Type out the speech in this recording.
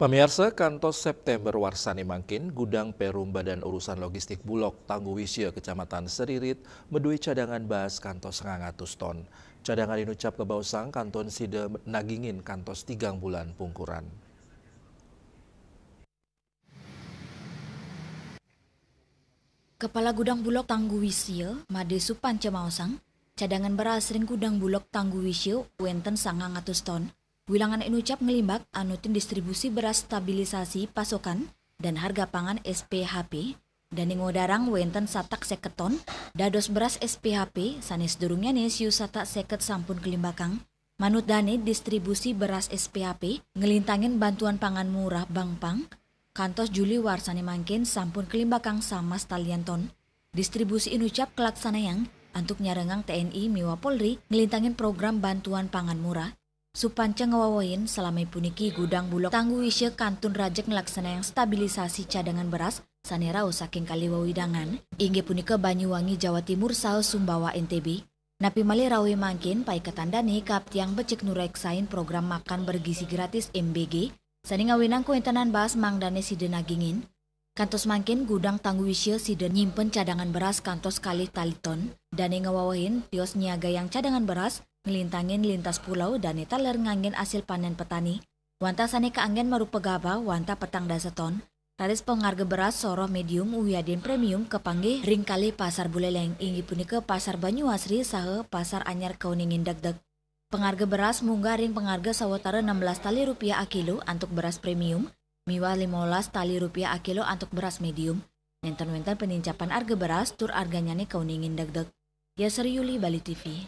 Pemirsa, kantor September Warsani Mangkin, gudang Perum Badan Urusan Logistik Bulog Tangguwisya Kecamatan Seririt, medui cadangan bas kantos 100 ton. Cadangan dinucap ke Bausang kanton sida nagingin kantos 3 bulan pungkuran. Kepala Gudang Bulog Tangguwisya, Made Supanca Mausang, cadangan beras ring gudang Bulog Tangguwisya wenten 100 ton. Wilangan inucap ngelimbak anutin distribusi beras stabilisasi pasokan dan harga pangan SPHP dan ngodarang wenten satak seket ton dados beras SPHP sanes durungnya siu satak seket sampun kelimbakang. Manut dane distribusi beras SPHP ngelintangin bantuan pangan murah Bangpang kantos Juli Warsani Mangkin sampun kelimbakang sama stalian ton. Distribusi inucap kelaksanayang untuk nyarengang TNI miwa Polri ngelintangin program bantuan pangan murah. Supanca ngawawain selama puniki gudang Bulog Tangguwisya kantun rajek ngelaksana yang stabilisasi cadangan beras sanerau saking kaliwa widangan ingge punika Banyuwangi Jawa Timur saha Sumbawa NTB. Napi mali rawe mangkin pai ketandani kap tiang becek nureksain program makan bergizi gratis MBG sani ngawinang kuintenan bahas mangdane side nagingin. Kantos mangkin gudang Tangguwisya side nyimpen cadangan beras kantos kali taliton dan ngawawain tios niaga yang cadangan beras ngelintangin lintas pulau dan taler ngangin hasil panen petani. Wanta sani keanggen marupegaba wanta petang daseton. Raris pengharga beras soroh medium uyadin premium kepanggih ring kali pasar Buleleng inggi punika pasar Banyuasri saha pasar anyar kauningin deg-deg. Pengharga beras munggah ring pengharga sawatara 16 tali rupiah a kilo untuk beras premium, miwa 15 tali rupiah a kilo untuk beras medium. Nenten-wenten penincapan harga beras tur harganya nih kauningin deg-deg. Ya Yuli Bali TV.